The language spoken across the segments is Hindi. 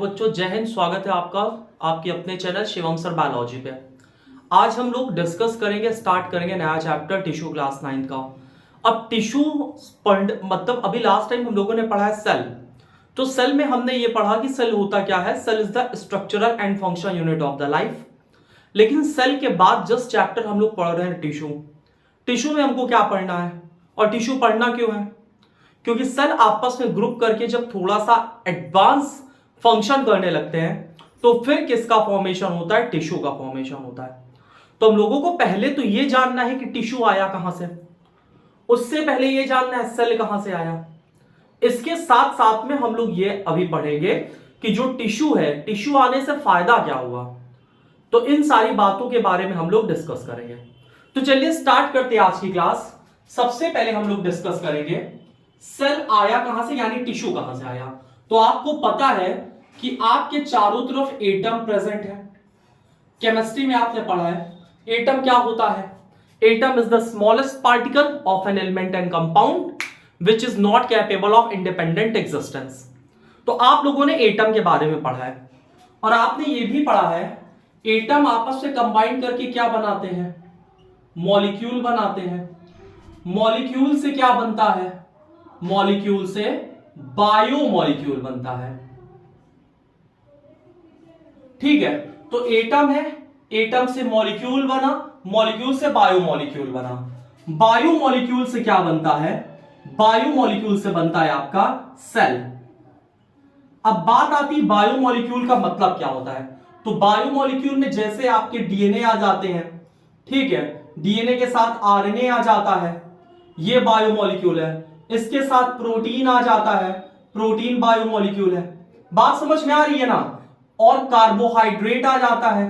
बच्चों जय हिंद। स्वागत है आपका आपके अपने चैनल शिवम सर बायोलॉजी पे। आज हम लोग डिस्कस करेंगे, स्टार्ट करेंगे नया चैप्टर टिश्यू क्लास 9 का। अब टिश्यू मतलब अभी लास्ट टाइम हम लोगों ने पढ़ा है सेल। तो सेल में हमने ये पढ़ा कि सेल होता क्या है। Cell is the structural and function unit of the life. लेकिन सेल के बाद जस्ट चैप्टर हम लोग पढ़ रहे हैं टिश्यू। टिश्यू में हमको क्या पढ़ना है और टिश्यू पढ़ना क्यों है? क्योंकि सेल आपस में ग्रुप करके जब थोड़ा सा एडवांस फंक्शन करने लगते हैं तो फिर किसका फॉर्मेशन होता है? टिश्यू का फॉर्मेशन होता है। तो हम लोगों को पहले तो ये जानना है कि टिश्यू आया कहां से, उससे पहले ये जानना है सेल कहां से आया। इसके साथ साथ में हम लोग ये अभी पढ़ेंगे कि जो टिश्यू है, टिश्यू आने से फायदा क्या हुआ। तो इन सारी बातों के बारे में हम लोग डिस्कस करेंगे। तो चलिए स्टार्ट करते हैं आज की क्लास। सबसे पहले हम लोग डिस्कस करेंगे सेल आया कहां से, यानी टिश्यू कहां से आया। तो आपको पता है कि आपके चारों तरफ एटम प्रेजेंट है। केमिस्ट्री में आपने पढ़ा है एटम क्या होता है। Atom is the smallest particle of an element and compound which is not capable of independent existence. तो आप लोगों ने एटम के बारे में पढ़ा है और आपने ये भी पढ़ा है एटम आपस में कंबाइन करके क्या बनाते हैं? मॉलिक्यूल बनाते हैं। मॉलिक्यूल से क्या बनता है? मॉलिक्यूल से बायोमॉलिक्यूल बनता है। ठीक है, तो एटम है, एटम से मॉलिक्यूल बना, मॉलिक्यूल से बायोमॉलिक्यूल बना। बायोमॉलिक्यूल से क्या बनता है? बायोमॉलिक्यूल से बनता है आपका सेल। अब बात आती बायोमॉलिक्यूल का मतलब क्या होता है। तो बायोमॉलिक्यूल में जैसे आपके डीएनए आ जाते हैं, ठीक है, डीएनए के साथ आरएनए आ जाता है, ये बायोमॉलिक्यूल है। इसके साथ प्रोटीन आ जाता है, प्रोटीन बायोमॉलिक्यूल है। बात समझ में आ रही है ना? और कार्बोहाइड्रेट आ जाता है,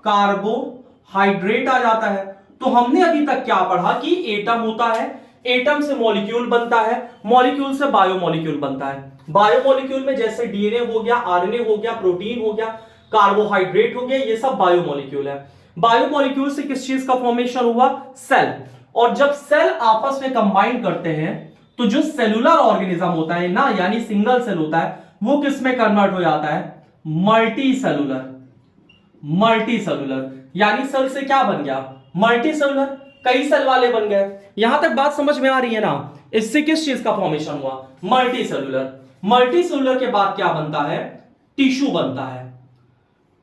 कार्बोहाइड्रेट आ जाता है। तो हमने अभी तक क्या पढ़ा कि एटम होता है, एटम से मॉलिक्यूल बनता है, मॉलिक्यूल से बायोमॉलिक्यूल बनता है। बायोमॉलिक्यूल में जैसे डीएनए हो गया, आरएनए हो गया, प्रोटीन हो गया, कार्बोहाइड्रेट हो गया, ये सब बायोमॉलिक्यूल है। बायोमॉलिक्यूल से किस चीज का फॉर्मेशन हुआ? सेल। और जब सेल आपस में कंबाइन करते हैं तो जो सेलुलर ऑर्गेनिज्म होता है ना, यानी सिंगल सेल होता है, वो किस में कन्वर्ट हो जाता है? Multi cellular. मल्टी सेलुलर यानी सेल से क्या बन गया? मल्टी सेलुलर, कई सेल वाले बन गए। यहां तक बात समझ में आ रही है ना? इससे किस चीज का फॉर्मेशन हुआ? Multi cellular. मल्टी सेलुलर के बाद क्या बनता है? टिश्यू बनता है।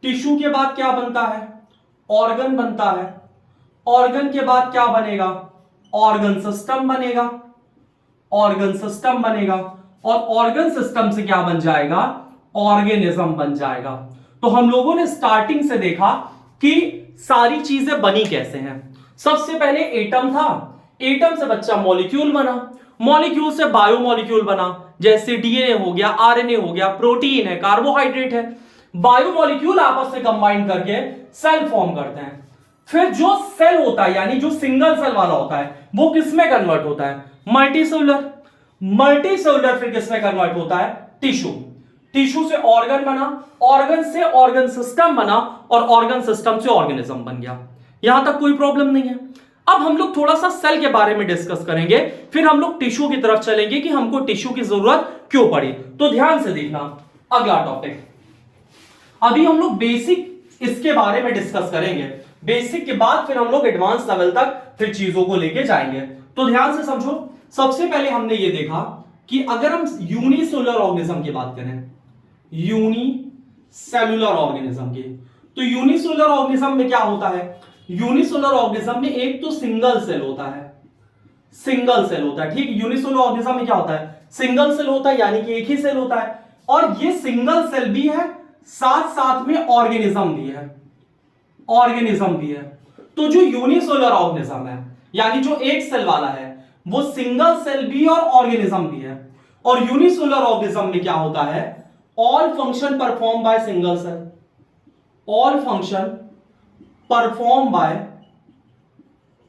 टिश्यू के बाद क्या बनता है? ऑर्गन बनता है। ऑर्गन के बाद क्या बनेगा? ऑर्गन सिस्टम बनेगा। ऑर्गन सिस्टम बनेगा और ऑर्गन सिस्टम से क्या बन जाएगा? ऑर्गेनिज्म बन जाएगा। तो हम लोगों ने स्टार्टिंग से देखा कि सारी चीजें बनी कैसे हैं। सबसे पहले एटम था, एटम से बच्चा मॉलिक्यूल बना, मॉलिक्यूल से बायोमॉलिक्यूल बना, जैसे डीएनए हो गया, आरएनए हो गया, प्रोटीन है, कार्बोहाइड्रेट है। बायोमॉलिक्यूल आपस में कंबाइन करके सेल फॉर्म करते हैं। फिर जो सेल होता है, यानी जो सिंगल सेल वाला होता है, वो किस में कन्वर्ट होता है? Multi cellular. मल्टी सेलुलर फिर किस में कन्वर्ट होता है? टिश्यू। टिश्यू से ऑर्गन बना, ऑर्गन से ऑर्गन सिस्टम बना और ऑर्गन सिस्टम से ऑर्गेनिज्म बन गया। यहां तक कोई प्रॉब्लम नहीं है। अब हम लोग थोड़ा सा सेल के बारे में डिस्कस करेंगे, फिर हम लोग टिश्यू की तरफ चलेंगे कि हमको टिश्यू की जरूरत क्यों पड़ी। तो ध्यान से देखना अगला टॉपिक। अभी हम लोग बेसिक इसके बारे में डिस्कस करेंगे, बेसिक के बाद फिर हम लोग एडवांस लेवल तक फिर चीजों को लेके जाएंगे। तो ध्यान से समझो। सबसे पहले हमने ये देखा कि अगर हम यूनिसेलुलर ऑर्गेनिज्म की बात करें, यूनिसेलुलर ऑर्गेनिज्म की, तो यूनिसेलुलर ऑर्गेनिज्म में क्या होता है? यूनिसेलुलर ऑर्गेनिज्म में एक तो सिंगल सेल होता है, सिंगल सेल होता है। ठीक, यूनिसेलुलर ऑर्गेनिज्म में क्या होता है? सिंगल सेल होता है, यानी कि एक ही सेल होता है। और ये सिंगल सेल भी है, साथ साथ में ऑर्गेनिज्म भी है, ऑर्गेनिज्म भी है। तो जो यूनिसेलुलर ऑर्गेनिज्म है, यानी जो एक सेल वाला है, वो सिंगल सेल भी और ऑर्गेनिज्म भी है। और यूनिसेलुलर ऑर्गेनिज्म में क्या होता है? All function perform by single cell, all function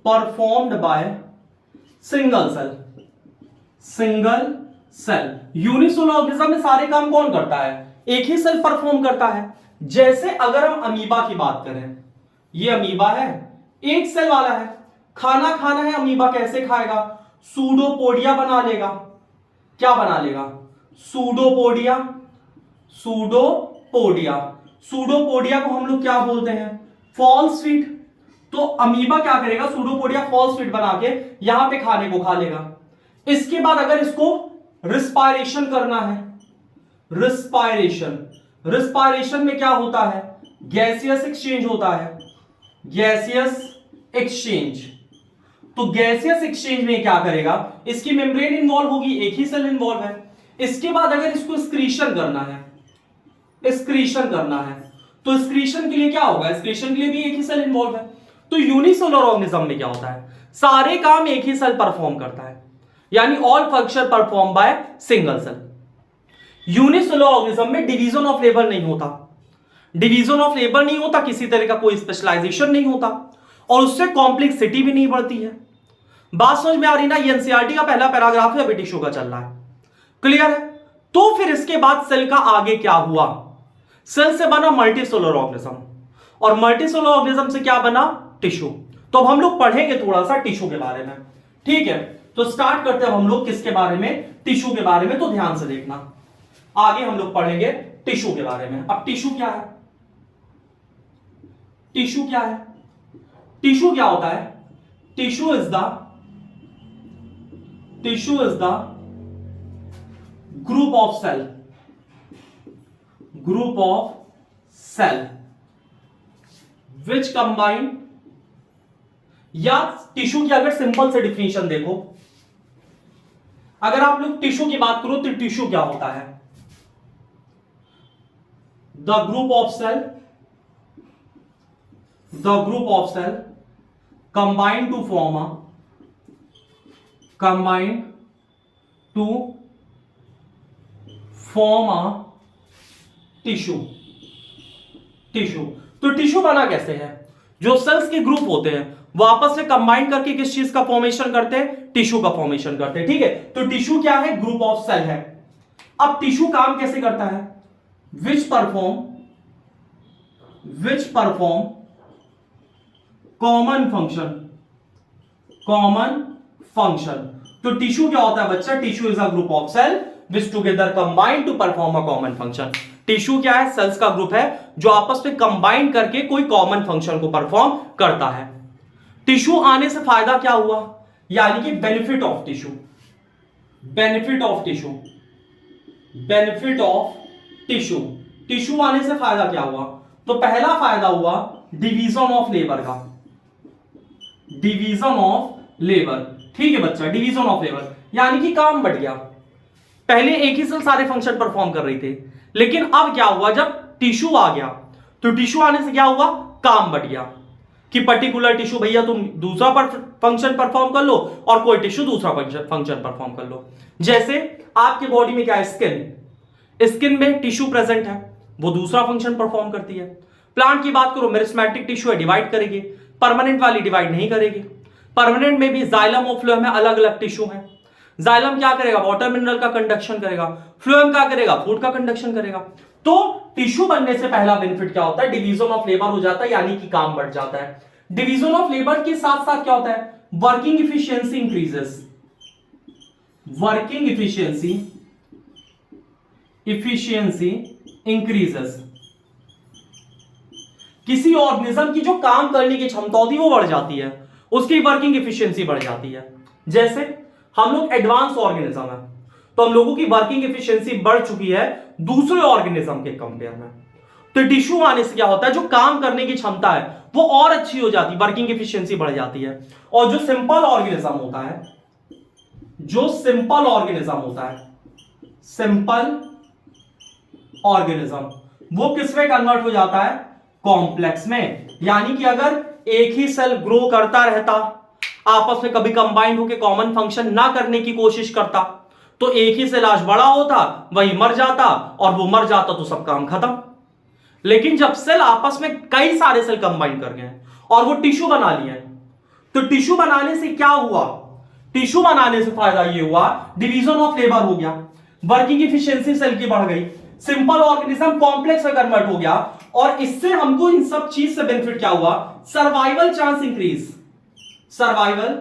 performed by single cell, single cell. Unicellular organism में सारे काम कौन करता है? एक ही सेल परफॉर्म करता है। जैसे अगर हम अमीबा की बात करें, ये अमीबा है, एक सेल वाला है, खाना खाना है, अमीबा कैसे खाएगा? सूडोपोडिया बना लेगा। क्या बना लेगा? सूडोपोडिया। सूडोपोडिया। सूडोपोडिया को हम लोग क्या बोलते हैं? False feet. तो अमीबा क्या करेगा? सूडोपोडिया फॉल्स फीट बना के यहां पे खाने को खा लेगा। इसके बाद अगर इसको रिस्पायरेशन करना है, रिस्पायरेशन, रिस्पायरेशन में क्या होता है? गैसियस एक्सचेंज होता है, गैसियस एक्सचेंज। तो गैसियस एक्सचेंज में क्या करेगा? इसकी मेम्ब्रेन इन्वॉल्व होगी, एक ही सेल इन्वॉल्व है। इसके बाद अगर इसको एक्सक्रीशन करना है, एक्सक्रीशन करना है, तो एक्सक्रीशन के लिए क्या होगा? एक्सक्रीशन के लिए भी एक ही सेल इन्वॉल्व है। तो यूनिसेलुलर ऑर्गेनिज्म में क्या होता है? सारे काम एक ही सेल परफॉर्म करता है, यानी all function perform by single cell. Unicellular organism में डिवीजन ऑफ लेबर नहीं होता, डिवीजन ऑफ लेबर नहीं होता, किसी तरह का कोई स्पेशलाइजेशन नहीं होता, और उससे कॉम्प्लेक्सिटी भी नहीं बढ़ती है। बात समझ में आ रही ना? ये एनसीईआरटी का पहला पैराग्राफ है, अभी टिश्यू का चल रहा है। क्लियर है? तो फिर इसके बाद सेल का आगे क्या हुआ? सेल से बना मल्टीसेलुलर ऑर्गेनिज्म, और मल्टीसेलुलर ऑर्गेनिज्म से क्या बना? टिश्यू। तो अब हम लोग पढ़ेंगे थोड़ा सा टिश्यू के बारे में, ठीक है? तो स्टार्ट करते हैं हम लोग किसके बारे में? टिश्यू के बारे में। तो ध्यान से देखना, आगे हम लोग पढ़ेंगे टिश्यू के बारे में। अब टिश्यू क्या है? टिश्यू क्या है? टिश्यू क्या होता है? Tissue is the group of cell, group of cell which combine, या टिश्यू की अगर सिंपल से डिफिनेशन देखो, अगर आप लोग टिश्यू की बात करो तो टिश्यू क्या होता है? The group of cell, the group of cell combine to form a, combine to form a tissue. Tissue, तो टिश्यू बना कैसे है? जो सेल्स के ग्रुप होते हैं वो आपस में कंबाइन करके किस चीज का फॉर्मेशन करते हैं? टिश्यू का फॉर्मेशन करते हैं, ठीक है? तो टिश्यू क्या है? ग्रुप ऑफ सेल है। अब टिश्यू काम कैसे करता है? Which perform common function. तो टिश्यू क्या होता है बच्चा? Tissue is a group of cell which together combine to perform a common function. Tissue क्या है? सेल्स का ग्रुप है जो आपस में कंबाइन करके कोई कॉमन फंक्शन को परफॉर्म करता है। टिश्यू आने से फायदा क्या हुआ? यानी कि benefit of tissue, benefit of tissue, benefit of tissue. Tissue आने से फायदा क्या हुआ? तो पहला फायदा हुआ डिवीजन ऑफ लेबर का, डिवीजन ऑफ लेबर, ठीक है बच्चा? डिवीजन ऑफ लेबर यानी कि काम बढ़ गया। पहले एक ही सेल सारे फंक्शन परफॉर्म कर रही थी, लेकिन अब क्या हुआ? जब टिश्यू आ गया तो टिश्यू आने से क्या हुआ? काम बढ़ गया कि पर्टिकुलर टिश्यू भैया तुम दूसरा फंक्शन परफॉर्म कर लो और कोई टिश्यू दूसरा फंक्शन परफॉर्म कर लो। जैसे आपके बॉडी में क्या है? स्किन, स्किन में टिश्यू प्रेजेंट है, वो दूसरा फंक्शन परफॉर्म करती है। प्लांट की बात करो, मेरिस्टेमेटिक टिश्यू है, डिवाइड करेगी, परमानेंट वाली डिवाइड नहीं करेगी। परमानेंट में भी जाइलम और फ्लोएम में अलग अलग टिश्यू है। जाइलम क्या करेगा? वाटर मिनरल का कंडक्शन करेगा, फ्लोएम क्या करेगा? फूड का कंडक्शन करेगा। तो टिश्यू बनने से पहला बेनिफिट क्या होता है? डिवीजन ऑफ लेबर हो जाता है, यानी कि काम बढ़ जाता है। डिवीजन ऑफ लेबर के साथ साथ क्या होता है? Working efficiency increases, working efficiency increases. किसी ऑर्गेनिज्म की जो काम करने की क्षमता होती है वो बढ़ जाती है, उसकी वर्किंग इफिशियंसी बढ़ जाती है। जैसे हम लोग एडवांस ऑर्गेनिज्म है तो हम लोगों की वर्किंग एफिशिएंसी बढ़ चुकी है दूसरे ऑर्गेनिज्म के कंपेयर में। तो टिश्यू आने से क्या होता है? जो काम करने की क्षमता है वो और अच्छी हो जाती है, वर्किंग एफिशिएंसी बढ़ जाती है। और जो सिंपल ऑर्गेनिज्म होता है, जो सिंपल ऑर्गेनिज्म होता है, सिंपल ऑर्गेनिज्म, वो किस में कन्वर्ट हो जाता है? कॉम्प्लेक्स में। यानी कि अगर एक ही सेल ग्रो करता रहता, आपस में कभी कंबाइंड होकर कॉमन फंक्शन ना करने की कोशिश करता, तो एक ही सेल आज बड़ा होता, वही मर जाता, और वो मर जाता तो सब काम खत्म। लेकिन जब सेल आपस में कई सारे सेल कंबाइन कर गए और वो टिश्यू बना लिए, तो टिश्यू बनाने से क्या हुआ? टिश्यू बनाने से फायदा ये हुआ डिवीजन ऑफ लेबर हो गया, वर्किंग एफिशिएंसी सेल की बढ़ गई, सिंपल ऑर्गेनिज्म कॉम्प्लेक्स में कन्वर्ट हो गया, और इससे हमको इन सब चीज से बेनिफिट क्या हुआ? Survival chance increase, survival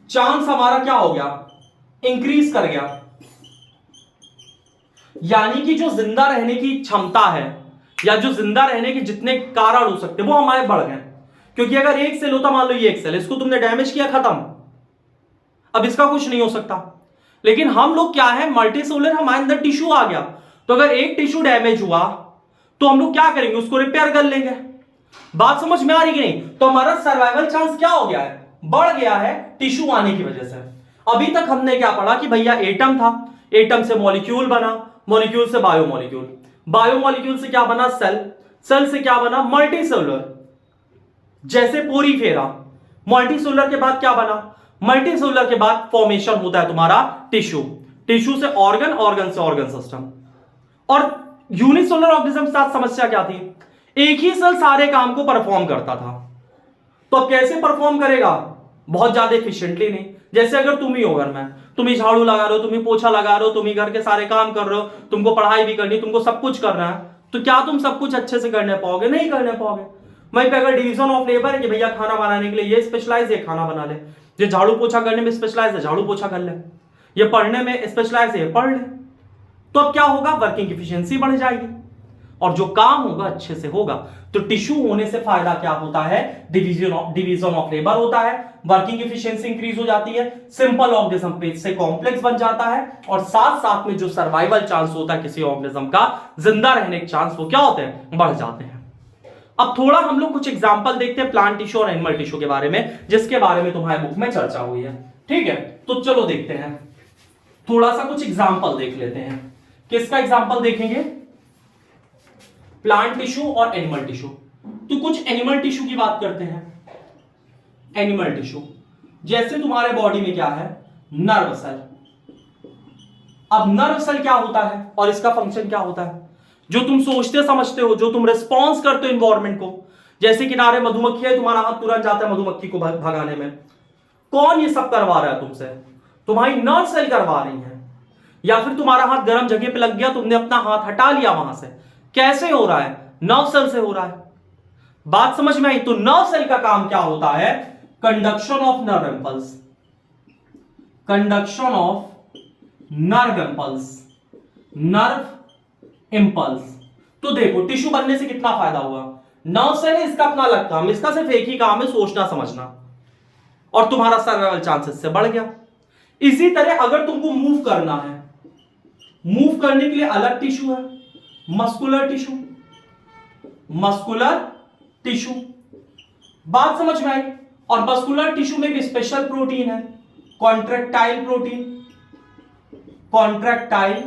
chance हमारा क्या हो गया? इंक्रीज कर गया। यानी कि जो जिंदा रहने की क्षमता है या जो जिंदा रहने के जितने कारण हो सकते हैं वो हमारे बढ़ गए, क्योंकि अगर एक सेल होता, मान लो ये एक सेल, इसको तुमने डैमेज किया, खत्म, अब इसका कुछ नहीं हो सकता। लेकिन हम लोग क्या है, मल्टी सेलुलर, हमारे अंदर टिश्यू आ गया, तो अगर एक टिश्यू डैमेज हुआ तो हम लोग क्या करेंगे, उसको रिपेयर कर लेंगे। बात समझ में आ रही कि नहीं? तो हमारा सर्वाइवल चांस क्या हो गया है, बढ़ गया है टिश्यू आने की वजह से। अभी तक हमने क्या पढ़ा कि भैया एटम था, एटम से मॉलिक्यूल बना, मॉलिक्यूल से बायोमॉलिक्यूल, बायोमॉलिक्यूल से क्या बना, सेल, सेल से क्या बना, मल्टी सेलुलर, जैसे पोरीफेरा, मल्टी सेलुलर के बाद क्या बना, मल्टी सेलुलर के बाद फॉर्मेशन होता है तुम्हारा टिश्यू, टिश्यू से ऑर्गन, ऑर्गन से ऑर्गन सिस्टम। और यूनिसेलुलर ऑर्गेनिज्म के साथ समस्या क्या थी, एक ही सेल सारे काम को परफॉर्म करता था। तो अब कैसे परफॉर्म करेगा, बहुत ज्यादा एफिशिएंटली नहीं। जैसे अगर तुम ही हो घर में, तुम ही झाड़ू लगा रहे हो, तुम ही पोछा लगा रहे हो, तुम ही घर के सारे काम कर रहे हो, तुमको पढ़ाई भी करनी, तुमको सब कुछ करना है, तो क्या तुम सब कुछ अच्छे से करने पाओगे, नहीं करने पाओगे। वहीं पे अगर डिवीजन ऑफ लेबर है कि भैया खाना बनाने के लिए ये स्पेशलाइज है, खाना बना ले, ये झाड़ू पोछा करने में स्पेशलाइज है, झाड़ू पोछा कर ले, ये पढ़ने में स्पेशलाइज है, पढ़ ले, तो अब क्या होगा, वर्किंग एफिशिएंसी बढ़ जाएगी और जो काम होगा अच्छे से होगा। तो टिश्यू होने से फायदा क्या होता है, डिवीजन ऑफ लेबर होता है, वर्किंग एफिशिएंसी इंक्रीज हो जाती है, सिंपल ऑर्गेनिज्म से कॉम्प्लेक्स बन जाता है, और साथ साथ में जो सर्वाइवल चांस होता है किसी ऑर्गेनिज्म का, जिंदा रहने के चांस, वो क्या होते हैं, बढ़ जाते हैं। अब थोड़ा हम लोग कुछ एग्जांपल देखते हैं प्लांट टिश्यू और एनिमल टिश्यू के बारे में, जिसके बारे में तुम्हारे बुक में चर्चा हुई है। ठीक है, तो चलो देखते हैं, थोड़ा सा कुछ एग्जांपल देख लेते हैं। किसका एग्जांपल देखेंगे, प्लांट टिश्यू और एनिमल टिश्यू। तो कुछ एनिमल टिश्यू की बात करते हैं। एनिमल टिश्यू, जैसे तुम्हारे बॉडी में क्या है, नर्व सेल। अब नर्व सेल क्या होता है और इसका फंक्शन क्या होता है, जो तुम सोचते समझते हो, जो तुम रिस्पॉन्स करते हो इन्वायरमेंट को, जैसे किनारे मधुमक्खी है, तुम्हारा हाथ तुरंत जाता है मधुमक्खी को भगाने में, कौन ये सब करवा रहा है तुमसे, तुम्हारी नर्व सेल करवा रही है। या फिर तुम्हारा हाथ गर्म जगह पे लग गया, तुमने अपना हाथ हटा लिया वहां से, कैसे हो रहा है, नर्व सेल से हो रहा है। बात समझ में आई? तो नर्व सेल का काम क्या होता है, conduction of nerve impulse, conduction of nerve impulse, nerve impulse. तो देखो टिश्यू बनने से कितना फायदा हुआ, नर्व सेल है, इसका अपना अलग काम, इसका सिर्फ एक ही काम है, सोचना समझना, और तुम्हारा सर्वाइवल चांसेस से बढ़ गया। इसी तरह अगर तुमको मूव करना है, मूव करने के लिए अलग टिश्यू है, मस्कुलर टिश्यू, मस्कुलर टिश्यू, बात समझ में आई? और मस्कुलर टिश्यू में भी स्पेशल प्रोटीन है, कॉन्ट्रैक्टाइल प्रोटीन, कॉन्ट्रैक्टाइल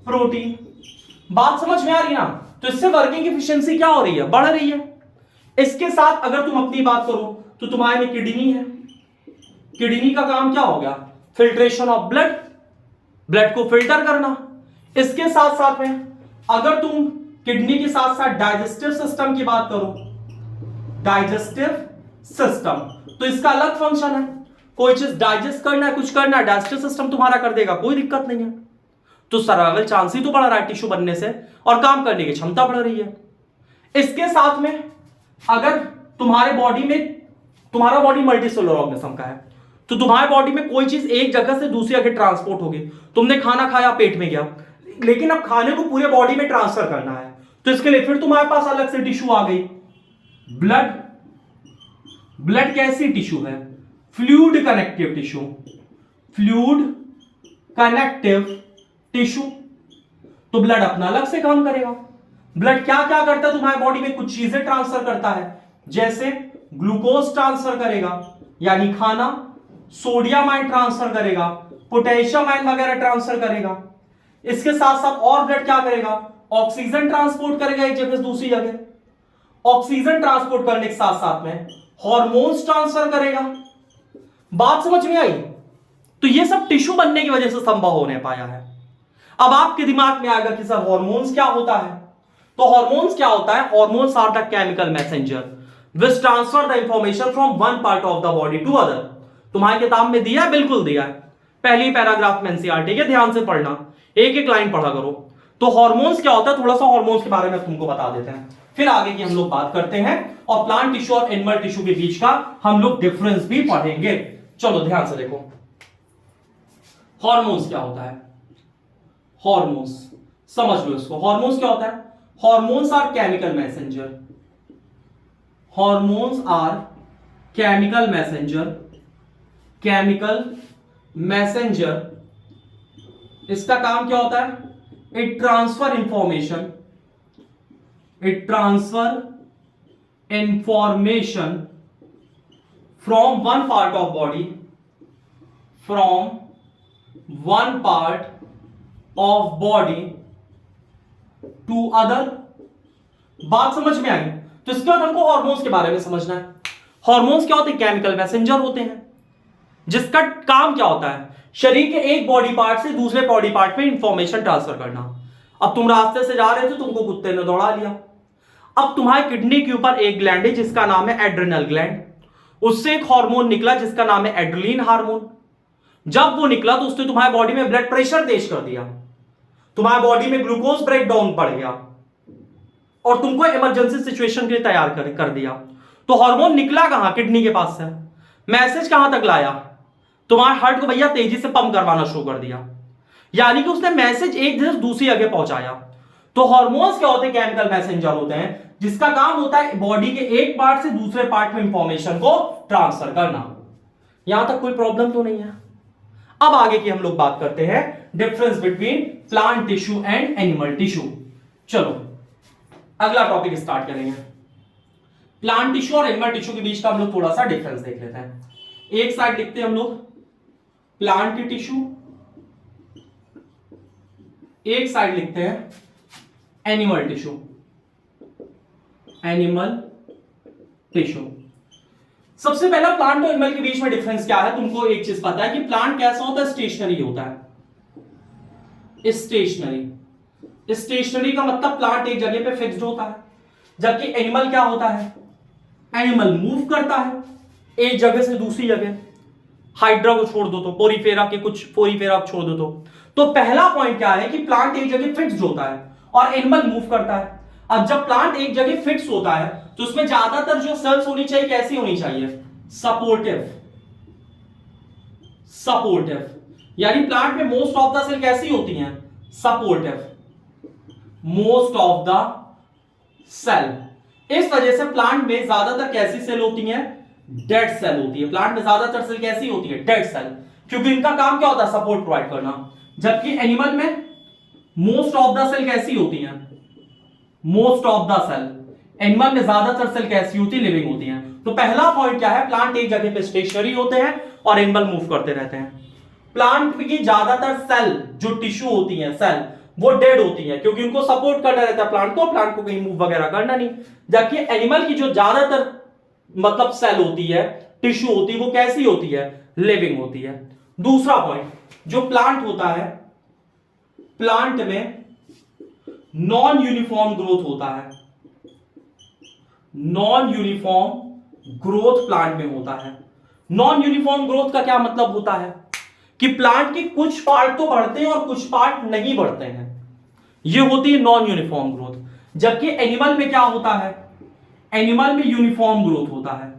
प्रोटीन। बात समझ में आ रही ना? तो इससे वर्किंग एफिशिएंसी क्या हो रही है, बढ़ रही है। इसके साथ अगर तुम अपनी बात करो तो तुम्हारे में किडनी है, किडनी का काम क्या हो गया, फिल्ट्रेशन ऑफ ब्लड, ब्लड को फिल्टर करना। इसके साथ साथ में अगर तुम किडनी के साथ साथ डाइजेस्टिव सिस्टम की बात करो, डाइजेस्टिव सिस्टम, तो इसका अलग फंक्शन है, कोई चीज डाइजेस्ट करना है, कुछ करना है, डाइजेस्टिव सिस्टम तुम्हारा कर देगा, कोई दिक्कत नहीं है। तो सर्वाइवल चांस ही तो बढ़ रहा है टिश्यू बनने से, और काम करने की क्षमता बढ़ रही है। इसके साथ में अगर तुम्हारे बॉडी में, तुम्हारा बॉडी मल्टीसेलुलर ऑर्गेनिज्म का है, तो तुम्हारे बॉडी में कोई चीज एक जगह से दूसरी जगह ट्रांसपोर्ट होगी। तुमने खाना खाया, पेट में गया, लेकिन अब खाने को पूरे बॉडी में ट्रांसफर करना है, तो इसके लिए फिर तुम्हारे पास अलग से टिश्यू आ गई, ब्लड। ब्लड कैसी टिश्यू है, fluid connective tissue, fluid connective tissue. तो ब्लड अपना अलग से काम करेगा। ब्लड क्या क्या करता है तुम्हारे बॉडी में, कुछ चीजें ट्रांसफर करता है, जैसे ग्लूकोज ट्रांसफर करेगा यानी खाना, सोडियम आयन ट्रांसफर करेगा, पोटेशियम आयन वगैरह ट्रांसफर करेगा। इसके साथ साथ और ब्लड क्या करेगा, ऑक्सीजन ट्रांसपोर्ट करेगा एक जगह से दूसरी जगह। ऑक्सीजन ट्रांसपोर्ट करने के साथ साथ में हार्मोन्स ट्रांसफर करेगा। बात समझ में आई? तो ये सब टिश्यू बनने की वजह से संभव होने पाया है। अब आपके दिमाग में आएगा कि सर हार्मोन्स क्या होता है, तो हार्मोन्स क्या होता है, hormones are the chemical messenger which transfer the information from one part of the body to other. तुम्हारी किताब में दिया है, बिल्कुल दिया है, पहली पैराग्राफ में एनसीईआरटी के, ध्यान से पढ़ना, एक एक लाइन पढ़ा करो। तो हार्मोन्स क्या होता है, थोड़ा सा हार्मोन्स के बारे में तुमको बता देते हैं, फिर आगे की हम लोग बात करते हैं, और प्लांट टिश्यू और एनिमल टिश्यू के बीच का हम लोग डिफरेंस भी पढ़ेंगे। चलो ध्यान से देखो, हार्मोन्स क्या होता है। हार्मोन्स, समझ लो इसको। हॉर्मोन्स क्या होता है? Hormones are chemical messenger, hormones are chemical messenger, chemical messenger. इसका काम क्या होता है? It transfer information, it transfer information from one part of body, from one part of body to other. बात समझ में आई? तो इसके बाद हमको हॉर्मोन्स के बारे में समझना है। हॉर्मोन्स क्या होते हैं? केमिकल मैसेंजर होते हैं, जिसका काम क्या होता है? शरीर के एक बॉडी पार्ट से दूसरे बॉडी पार्ट में इंफॉर्मेशन ट्रांसफर करना। अब तुम रास्ते से जा रहे थे, तुमको कुत्ते ने दौड़ा लिया। अब तुम्हारे किडनी के ऊपर एक ग्लैंड है जिसका नाम है एड्रिनल ग्लैंड, उससे एक हार्मोन निकला जिसका नाम है एड्रेनलिन हार्मोन। जब वो निकला तो उसने तुम्हारे बॉडी में ब्लड प्रेशर तेज कर दिया, तुम्हारे बॉडी में ग्लूकोज ब्रेकडाउन बढ़ गया और तुमको इमरजेंसी सिचुएशन के लिए तैयार कर दिया। तो हार्मोन निकला कहां? किडनी के पास से। मैसेज कहां तक लाया? तुम्हारे हार्ट को भैया तेजी से पंप करवाना शुरू कर दिया, यानी कि उसने मैसेज एक जगह से दूसरी जगह पहुंचाया। तो हार्मोन्स क्या होते हैं? केमिकल मैसेंजर होते हैं, जिसका काम होता है बॉडी के एक पार्ट से दूसरे पार्ट में इंफॉर्मेशन को ट्रांसफर करना। यहां तक कोई प्रॉब्लम तो नहीं है? अब आगे की हम लोग बात करते हैं difference between plant tissue and animal tissue. चलो अगला टॉपिक स्टार्ट करेंगे। प्लांट टिश्यू और एनिमल टिश्यू के बीच का हम लोग थोड़ा सा डिफरेंस देख लेते हैं। एक साइड लिखते हैं हम लोग प्लांट टिश्यू, एक साइड लिखते हैं एनिमल टिश्यू, एनिमल टिश्यू। सबसे पहला प्लांट और एनिमल के बीच में डिफरेंस क्या है? तुमको एक चीज पता है कि प्लांट कैसा होता है? स्टेशनरी होता है। स्टेशनरी, स्टेशनरी का मतलब प्लांट एक जगह पे फिक्स्ड होता है, जबकि एनिमल क्या होता है? एनिमल मूव करता है एक जगह से दूसरी जगह। हाइड्रा को छोड़ दो तो, पोरीफेरा के कुछ पोरीफेरा को छोड़ दो तो पहला पॉइंट क्या है कि प्लांट एक जगह फिक्स्ड होता है और एनिमल मूव करता है। अब जब प्लांट एक जगह फिक्स होता है तो उसमें ज्यादातर जो सेल्स होनी चाहिए कैसी होनी चाहिए? Supportive, supportive. यानी प्लांट में मोस्ट ऑफ द सेल कैसी होती हैं? Supportive, most of the cell. इस वजह से प्लांट में ज्यादातर कैसी सेल होती हैं? डेड सेल होती है। प्लांट में ज्यादातर सेल कैसी होती है? डेड सेल, क्योंकि इनका काम क्या होता है? सपोर्ट प्रोवाइड करना। जबकि एनिमल में मोस्ट ऑफ द सेल कैसी होती हैं? Most of the cell, animal में ज्यादातर सेल कैसी होती है? लिविंग होती हैं। तो पहला पॉइंट क्या है? प्लांट एक जगह पे स्टेशनरी होते हैं और एनिमल मूव करते रहते हैं। प्लांट की ज्यादातर सेल जो टिश्यू होती है, सेल वो डेड होती है, क्योंकि उनको सपोर्ट करना रहता है प्लांट को, प्लांट को कहीं मूव वगैरह करना नहीं। जबकि एनिमल की जो ज्यादातर मतलब सेल होती है, टिश्यू होती है, वो कैसी होती है? लिविंग होती है। दूसरा पॉइंट, जो प्लांट होता है, प्लांट में नॉन यूनिफॉर्म ग्रोथ होता है। नॉन यूनिफॉर्म ग्रोथ प्लांट में होता है। नॉन यूनिफॉर्म ग्रोथ का क्या मतलब होता है? कि प्लांट के कुछ पार्ट तो बढ़ते हैं और कुछ पार्ट नहीं बढ़ते हैं, ये होती है नॉन यूनिफॉर्म ग्रोथ। जबकि एनिमल में क्या होता है? एनिमल में यूनिफॉर्म ग्रोथ होता है।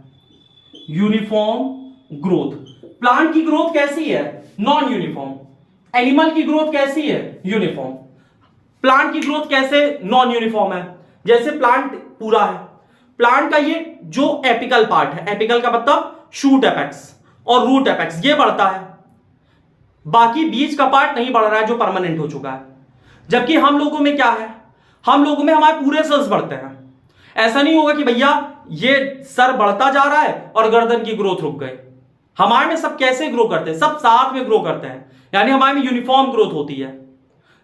Uniform growth. प्लांट की ग्रोथ कैसी है? Non uniform. एनिमल की ग्रोथ कैसी है? यूनिफॉर्म। प्लांट की ग्रोथ कैसे नॉन यूनिफॉर्म है? जैसे प्लांट पूरा है, प्लांट का ये जो एपिकल पार्ट है, एपिकल का मतलब शूट एपेक्स और रूट एपेक्स, ये बढ़ता है, बाकी बीच का पार्ट नहीं बढ़ रहा है जो परमानेंट हो चुका है। जबकि हम लोगों में क्या है? हम लोगों में हमारे पूरे सेल्स बढ़ते हैं। ऐसा नहीं होगा कि भैया ये सर बढ़ता जा रहा है और गर्दन की ग्रोथ रुक गई। हमारे में सब कैसे ग्रो करते हैं? सब साथ में ग्रो करते हैं, यानी हमारे में यूनिफॉर्म ग्रोथ होती है।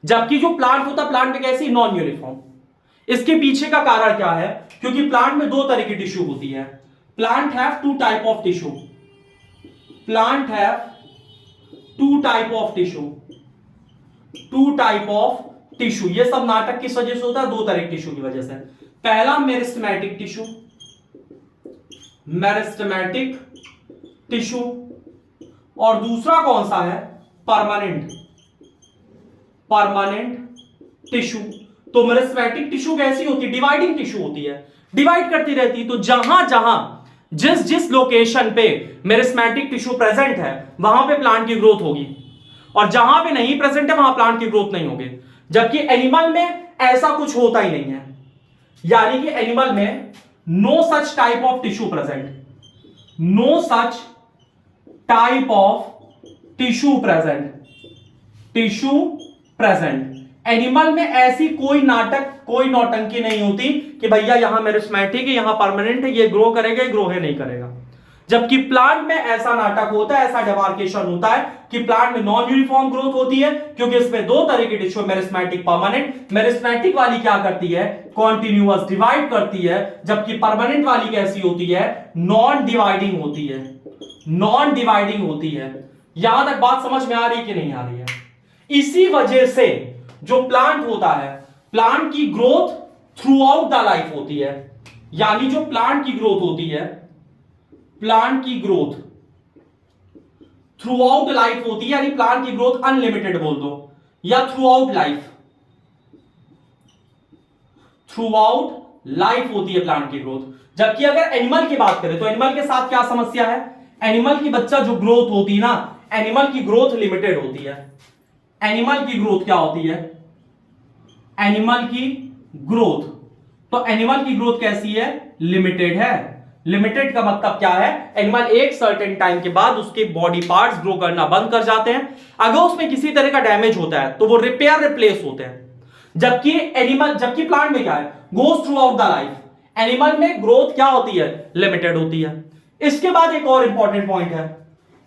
जबकि जो प्लांट होता है, प्लांट में कैसी? Non uniform. इसके पीछे का कारण क्या है? क्योंकि प्लांट में दो तरह की टिश्यू होती है। Plant have two type of tissue, plant have two type of tissue, two type of tissue. ये सब नाटक किस वजह से होता है? दो तरह के टिश्यू की वजह से। पहला मेरिस्टेमेटिक टिश्यू, मेरिस्टेमेटिक टिश्यू, और दूसरा कौन सा है? Permanent, permanent tissue. तो मेरिस्टेमेटिक टिश्यू कैसी होती है? डिवाइडिंग टिश्यू होती है, डिवाइड करती रहती है। तो जहां जहां जिस जिस लोकेशन पे मेरिस्टेमेटिक टिश्यू प्रेजेंट है वहां पे प्लांट की ग्रोथ होगी, और जहां पे नहीं प्रेजेंट है वहां प्लांट की ग्रोथ नहीं होगी। जबकि एनिमल में ऐसा कुछ होता ही नहीं है, यानी कि एनिमल में no such type of tissue present, no such type of tissue present, tissue present. Animal में ऐसी कोई नाटक, कोई नौटंकी नहीं होती कि भैया यहां मेरिस्मेटिक है, यहां परमानेंट है, ये ग्रो करेगा, ये ग्रो है नहीं करेगा। जबकि प्लांट में ऐसा नाटक होता है, ऐसा डिमार्केशन होता है कि प्लांट में नॉन यूनिफॉर्म ग्रोथ होती है, क्योंकि इसमें दो तरह की टिश्यू, मेरिस्मेटिक, परमानेंट। मेरिस्मेटिक वाली क्या करती है, कॉन्टिन्यूअस डिवाइड करती है, जबकि परमानेंट वाली कैसी होती है, नॉन डिवाइडिंग होती है, नॉन डिवाइडिंग होती है। यहां तक बात समझ में आ रही कि नहीं आ रही है? इसी वजह से जो प्लांट होता है, प्लांट की growth through out the life होती है, यानी जो प्लांट की ग्रोथ होती है, प्लांट की ग्रोथ थ्रू आउट लाइफ होती है, यानी प्लांट की ग्रोथ अनलिमिटेड बोल दो, या through out life, through out life होती है प्लांट की ग्रोथ। जबकि अगर एनिमल की बात करें तो एनिमल के साथ क्या समस्या है, एनिमल की बच्चा जो ग्रोथ होती है ना, एनिमल की ग्रोथ लिमिटेड होती है। एनिमल की ग्रोथ क्या होती है, एनिमल की ग्रोथ, तो एनिमल की ग्रोथ कैसी है, लिमिटेड है। लिमिटेड का मतलब क्या है, एनिमल एक सर्टेन टाइम के बाद उसके बॉडी पार्ट्स ग्रो करना बंद कर जाते हैं। अगर उसमें किसी तरह का डैमेज होता है तो वो रिपेयर रिप्लेस होते हैं। जबकि प्लांट में क्या है, goes through out the life. Animal में ग्रोथ क्या होती है, लिमिटेड होती है। इसके बाद एक और इंपॉर्टेंट पॉइंट है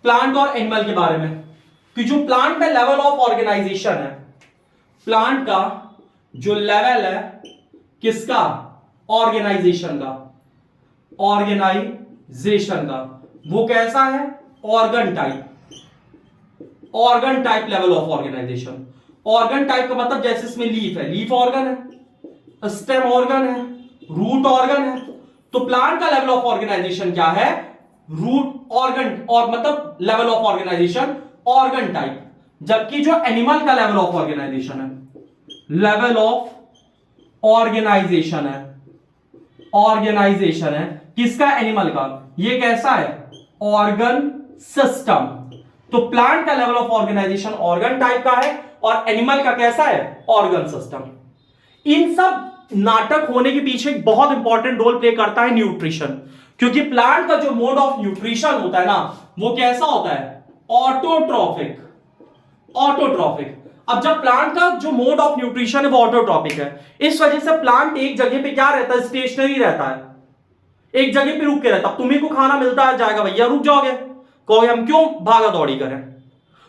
प्लांट और एनिमल के बारे में, कि जो प्लांट में लेवल ऑफ ऑर्गेनाइजेशन है, प्लांट का जो लेवल है किसका, ऑर्गेनाइजेशन का, ऑर्गेनाइजेशन का, वो कैसा है, organ type, organ type level of organization. Organ type का मतलब जैसे इसमें लीफ है, लीफ ऑर्गन है, स्टेम ऑर्गन है, रूट ऑर्गन है। तो प्लांट का लेवल ऑफ ऑर्गेनाइजेशन क्या है, रूट ऑर्गन, और मतलब level of organization organ type. जबकि जो एनिमल का लेवल ऑफ ऑर्गेनाइजेशन है, लेवल ऑफ ऑर्गेनाइजेशन है, ऑर्गेनाइजेशन है किसका, एनिमल का, ये कैसा है, ऑर्गन सिस्टम। तो प्लांट का level of organization organ type का है और एनिमल का कैसा है, ऑर्गन सिस्टम। इन सब नाटक होने के पीछे एक बहुत इंपॉर्टेंट रोल प्ले करता है न्यूट्रिशन, क्योंकि प्लांट का जो मोड ऑफ न्यूट्रिशन होता है ना, वो कैसा होता है, ऑटोट्रॉफिक, ऑटोट्रॉफिक। अब जब प्लांट का जो मोड ऑफ न्यूट्रिशन है वो ऑटोट्रॉपिक है, इस वजह से प्लांट एक जगह पे क्या रहता है, स्टेशनरी रहता है, एक जगह पे रुक के रहता है। तुम्ही को खाना मिलता है जाएगा, भैया रुक जाओगे, कहोगे हम क्यों भागा दौड़ी करें।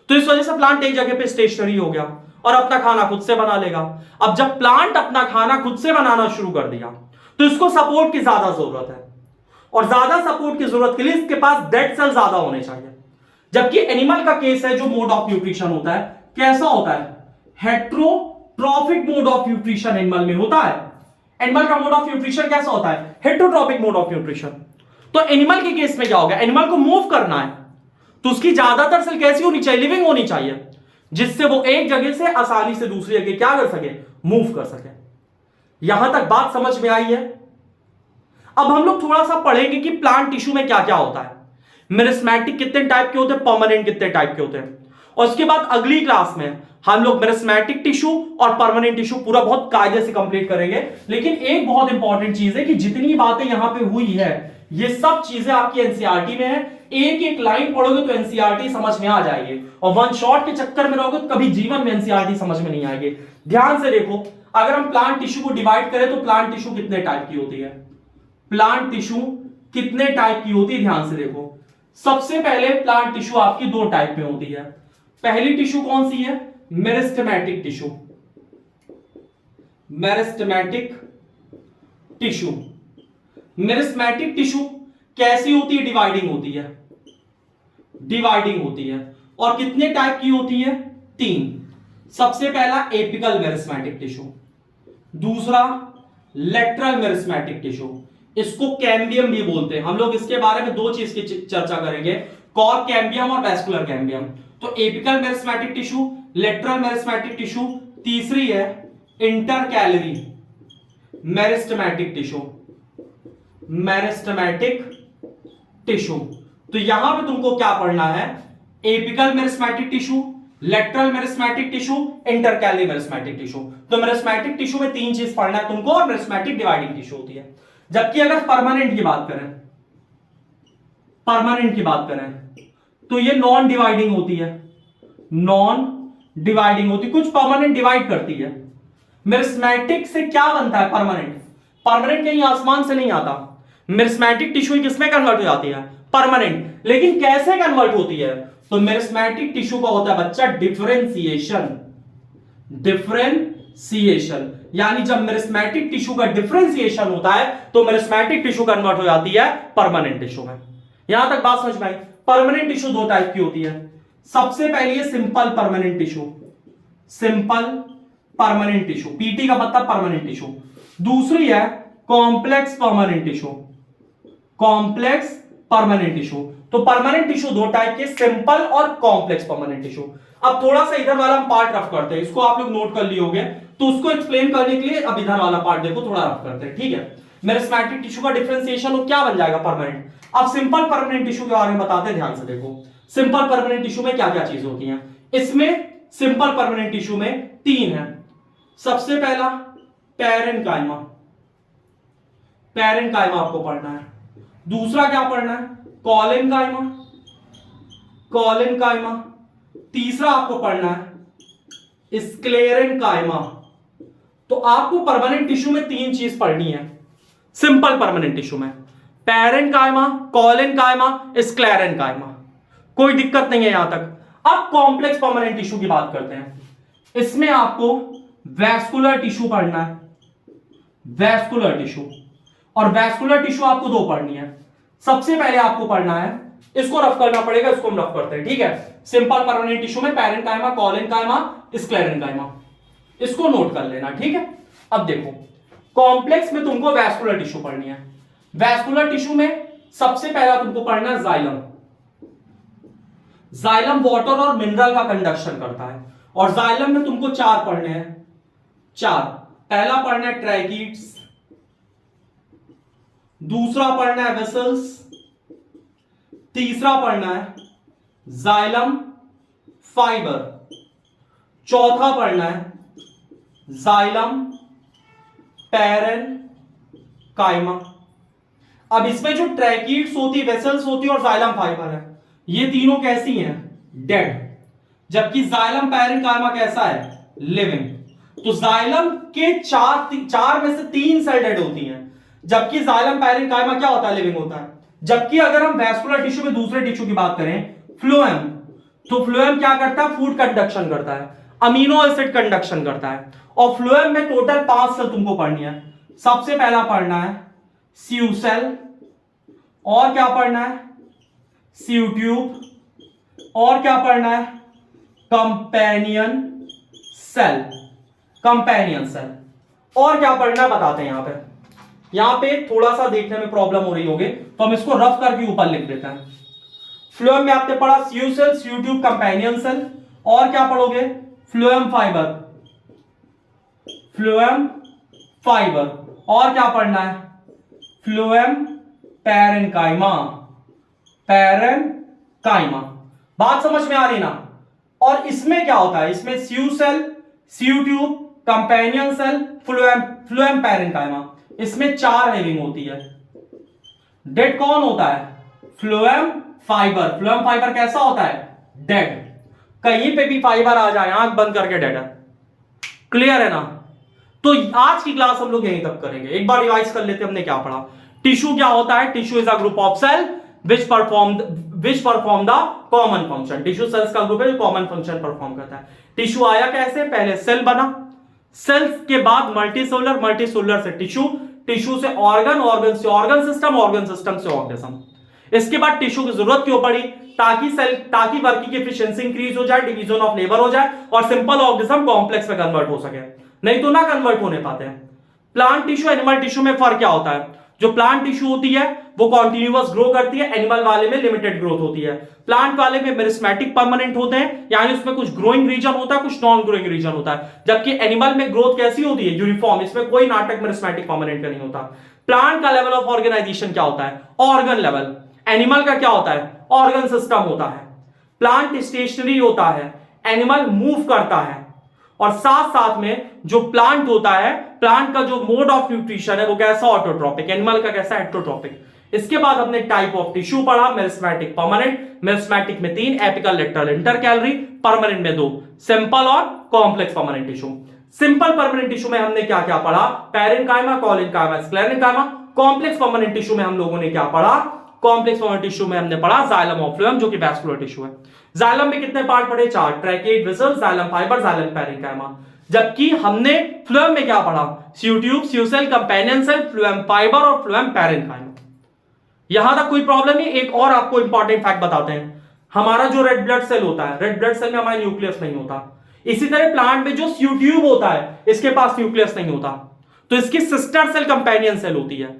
तो इस वजह से प्लांट एक जगह पे स्टेशनरी हो गया और अपना खाना खुद से बना लेगा। अब जब प्लांट अपना खाना खुद से बनाना शुरू कर दिया तो इसको सपोर्ट की ज्यादा जरूरत है, और ज्यादा सपोर्ट की जरूरत के लिए इसके पास डेड सेल ज्यादा होने चाहिए। जबकि एनिमल का केस है, जो मोड ऑफ न्यूट्रिशन होता है कैसा होता है, heterotrophic mode of nutrition animal में होता है। एनिमल का मोड ऑफ न्यूट्रिशन कैसा होता है, हेट्रोट्रॉपिक मोड ऑफ न्यूट्रिशन। तो एनिमल के केस में क्या होगा, एनिमल को मूव करना है तो उसकी ज्यादातर सेल कैसी होनी चाहिए, लिविंग होनी चाहिए, जिससे वो एक जगह से आसानी से दूसरी जगह क्या कर सके, मूव कर सके। यहां तक बात समझ में आई है? अब हम लोग थोड़ा सा पढ़ेंगे कि प्लांट टिश्यू में क्या क्या होता है, मेरिस्मेटिक कितने टाइप के होते हैं, परमानेंट कितने टाइप के होते हैं, और उसके बाद अगली क्लास में हम लोग मेरिस्मेटिक टिश्यू और परमानेंट टिश्यू पूरा बहुत कायदे से कंप्लीट करेंगे। लेकिन एक बहुत इंपॉर्टेंट चीज है कि जितनी बातें यहां पे हुई है ये सब चीजें आपकी एनसीईआरटी में है। एक एक लाइन पढ़ोगे तो एनसीईआरटी समझ में आ जाएगी, और वन शॉट के चक्कर में रहोगे तो कभी जीवन में एनसीईआरटी समझ में नहीं आएगी। ध्यान से देखो, अगर हम प्लांट टिश्यू को डिवाइड करें तो प्लांट टिश्यू कितने टाइप की होती है, प्लांट टिश्यू कितने टाइप की होती है, ध्यान से देखो। सबसे पहले प्लांट टिश्यू आपकी दो टाइप में होती है। पहली टिश्यू कौन सी है, meristematic tissue, meristematic tissue. Meristematic tissue कैसी होती है, डिवाइडिंग होती है, डिवाइडिंग होती है। और कितने टाइप की होती है, तीन। सबसे पहला एपिकल मेरिस्टेमेटिक टिश्यू, दूसरा लेटरल मेरिस्टेमेटिक टिश्यू, इसको कैम्बियम भी बोलते हैं। हम लोग इसके बारे में दो चीज की चर्चा करेंगे, कॉर्क कैम्बियम और वैस्कुलर कैम्बियम। तो apical meristematic tissue, lateral meristematic tissue, तीसरी है intercalary meristematic tissue, meristematic tissue. तो यहां पे तुमको क्या पढ़ना है, apical meristematic tissue, lateral meristematic tissue, intercalary meristematic tissue. तो मेरिस्मेटिक टिश्यू में तीन चीज पढ़ना है तुमको, और मेरिस्मेटिक डिवाइडिंग टिश्यू होती है। जबकि अगर परमानेंट की बात करें, परमानेंट की बात करें तो ये नॉन डिवाइडिंग होती है, नॉन डिवाइडिंग होती, कुछ परमानेंट डिवाइड करती है। मेरिस्मेटिक से क्या बनता है? परमानेंट। परमानेंट कहीं आसमान से नहीं आता। मेरिस्मेटिक टिश्यू किसमें कन्वर्ट हो जाती है? परमानेंट। लेकिन कैसे कन्वर्ट होती है? तो मेरिस्मेटिक टिश्यू का होता है बच्चा डिफरेंशिएशन। डिफरेंशिएशन यानी जब मेरिस्मेटिक टिश्यू का डिफरेंशिएशन होता है तो मेरिस्मेटिक टिश्यू कन्वर्ट हो जाती है परमानेंट टिश्यू में। यहां तक बात समझ में आई? परमानेंट टिश्यू दो टाइप की होती है। सबसे पहली है simple permanent tissue, simple permanent tissue, PT का मतलब परमानेंट टिश्यू। दूसरी है complex permanent tissue, complex permanent tissue. तो परमानेंट टिश्यू दो टाइप के, सिंपल और कॉम्प्लेक्स परमानेंट टिश्यू। अब थोड़ा सा इधर वाला हम पार्ट रफ करते हैं, इसको आप लोग नोट कर लिए होंगे, तो उसको एक्सप्लेन करने के लिए अब इधर वाला पार्ट देखो थोड़ा रफ करते हैं, ठीक है। मेरिस्मेटिक टिश्यू का डिफरेंशिएशन वो क्या बन जाएगा? परमानेंट। अब सिंपल परमानेंट टिश्यू के बारे में बताते हैं, ध्यान से देखो। सिंपल परमानेंट टिश्यू में क्या क्या चीज होती है? इसमें सिंपल परमानेंट टिश्यू में तीन है। सबसे पहला पैरेन्काइमा, पैरेन्काइमा आपको पढ़ना है। दूसरा क्या पढ़ना है? Collenchyma, collenchyma. तीसरा आपको पढ़ना है स्क्लेरेनकाइमा। तो आपको परमानेंट टिश्यू में तीन चीज पढ़नी है सिंपल परमानेंट टिश्यू में, पैरेन्काइमा, कॉलेनकाइमा, स्क्लेरेनकाइमा। कोई दिक्कत नहीं है यहां तक। अब कॉम्प्लेक्स परमानेंट टिश्यू की बात करते हैं। इसमें आपको वैस्कुलर टिश्यू पढ़ना है, वैस्कुलर टिश्यू। और वैस्कुलर टिश्यू आपको दो पढ़नी है। सबसे पहले आपको पढ़ना है, इसको रफ करना पड़ेगा, इसको हम रफ करते हैं, ठीक है। सिंपल परमानेंट टिश्यू में पैरेन्काइमा, कॉलेनकाइमा, स्क्लेरेनकाइमा, इसको नोट कर लेना, ठीक है। अब देखो कॉम्प्लेक्स में तुमको वैस्कुलर टिश्यू पढ़नी है। वैस्कुलर टिश्यू में सबसे पहला तुमको पढ़ना है जाइलम। जाइलम वाटर और मिनरल का कंडक्शन करता है, और जाइलम में तुमको चार पढ़ने हैं, चार। पहला पढ़ना है ट्रैकीड्स, दूसरा पढ़ना है वेसल्स, तीसरा पढ़ना है जाइलम फाइबर, चौथा पढ़ना है जाइलम पैरेन्काइमा। अब इसमें जो ट्रैकीड्स होती, वेसल्स होती और जाइलम फाइबर है, ये तीनों कैसी हैं? डेड। जबकि जाइलम पैरेन्काइमा कैसा है? लिविंग। तो जाइलम के चार में से तीन सेल डेड होती हैं, जबकि जाइलम पैरेन्काइमा क्या होता है? लिविंग होता है। जबकि अगर हम वैस्कुलर टिश्यू में दूसरे टिश्यू की बात करें, फ्लोएम, तो फ्लोएम क्या करता है? फूड कंडक्शन करता है, अमीनो एसिड कंडक्शन करता है। और फ्लोएम में टोटल 5 सेल तुमको पढ़नी है। सबसे पहला पढ़ना है सीयू सेल, और क्या पढ़ना है? सीयू ट्यूब, और क्या पढ़ना है? Companion cell, companion cell. और क्या पढ़ना है बताते हैं। यहां पे थोड़ा सा देखने में प्रॉब्लम हो रही होगी, तो हम इसको रफ करके ऊपर लिख देते हैं। फ्लोएम में आपने पढ़ा sieve cell, sieve tube, companion cell, और क्या पढ़ोगे? फ्लोएम फाइबर, फ्लोएम फाइबर, और क्या पढ़ना है? Phloem parenchyma, parenchyma. बात समझ में आ रही ना? और इसमें क्या होता है? इसमें sieve cell, sieve tube, companion cell, phloem, phloem parenchyma, इसमें चार लिविंग होती है। डेड कौन होता है? Phloem fibre. फ्लोएम फाइबर कैसा होता है? डेड। कहीं पे भी फाइबर आ जाए आंख बंद करके डेड है। क्लियर है ना? तो आज की क्लास हम लोग यहीं तक करेंगे। एक बार रिवाइज कर लेते हैं हमने क्या पढ़ा। टिश्यू क्या होता है? Tissue is a group of cell which perform the common function. Tissue cells का ग्रुप है जो कॉमन फंक्शन परफॉर्म करता है। टिश्यू आया कैसे? पहले सेल बना, सेल्स के बाद मल्टीसेलुलर, मल्टीसेलुलर से टिश्यू, टिश्यू से ऑर्गन, ऑर्गन से ऑर्गन सिस्टम, ऑर्गन सिस्टम से ऑर्गेनिज्म। इसके बाद टिश्यू की जरूरत क्यों पड़ी? ताकि वर्किंग एफिशिएंसी इंक्रीज हो जाए, डिवीजन ऑफ लेबर हो जाए, और सिंपल ऑर्गेनिज्म कॉम्प्लेक्स में कन्वर्ट हो सके। नहीं तो ना कन्वर्ट होने पाते हैं। प्लांट टिश्यू, एनिमल टिश्यू में फर्क क्या होता है? जो प्लांट टिश्यू होती है वो कॉन्टिन्यूअस ग्रो करती है, एनिमल वाले में लिमिटेड ग्रोथ होती है। प्लांट वाले में मेरिस्मेटिक परमानेंट होते हैं, यानी उसमें कुछ ग्रोइंग रीजन होता है, कुछ नॉन ग्रोइंग रीजन होता है। जबकि एनिमल में ग्रोथ कैसी होती है? यूनिफॉर्म, इसमें कोई नाटक मेरिस्मेटिक परमानेंट का नहीं होता। प्लांट का लेवल ऑफ ऑर्गेनाइजेशन क्या होता है? Organ level. एनिमल का क्या होता है? ऑर्गन सिस्टम होता है। प्लांट स्टेशनरी होता है, एनिमल मूव करता है, और साथ साथ में जो प्लांट होता है, प्लांट का जो मोड ऑफ न्यूट्रिशन है वो कैसा, ऑटोट्रोपिक, एनिमल का कैसा, हेटेरोट्रोपिक। इसके बाद हमने टाइप ऑफ टिश्यू पढ़ा, मेरिस्टेमेटिक, परमानेंट। मेरिस्टेमेटिक में 3, एपिकल, लेटरल, इंटरकैलरी। परमानेंट में 2, सिंपल और complex permanent tissue. Simple permanent tissue में हमने क्या क्या पढ़ा, parenchyma, collenchyma, sclerenchyma. Complex permanent tissue में हम लोगों ने क्या पढ़ा, कॉम्प्लेक्स परमानेंट टिश्यू में हमने पढ़ा जाइलम और फ्लोएम, जो कि वैस्कुलर टिश्यू है। जाइलम में कितने पार्ट पढ़े, 4, tracheid, vessel, xylem fibre, xylem parenchyma. जबकि हमने फ्लोएम में क्या पढ़ा, sieve tube, sieve cell, companion cell, phloem fibre और फ्लोएम पैरेन्काइमा। यहां तक कोई प्रॉब्लम नहीं। एक और आपको इंपॉर्टेंट फैक्ट बताते हैं, हमारा जो रेड ब्लड सेल होता है, रेड ब्लड सेल में हमारा न्यूक्लियस नहीं होता। इसी तरह प्लांट में जो स्यू ट्यूब होता है, इसके पास न्यूक्लियस नहीं होता, तो इसकी सिस्टर सेल कंपेनियन सेल होती है,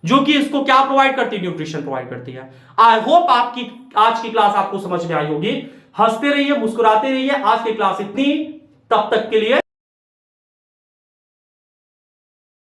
जो कि इसको क्या प्रोवाइड करती है, न्यूट्रिशन प्रोवाइड करती है। आई होप आपकी आज की क्लास आपको समझ में आई होगी। हंसते रहिए, मुस्कुराते रहिए। आज की क्लास इतनी, तब तक के लिए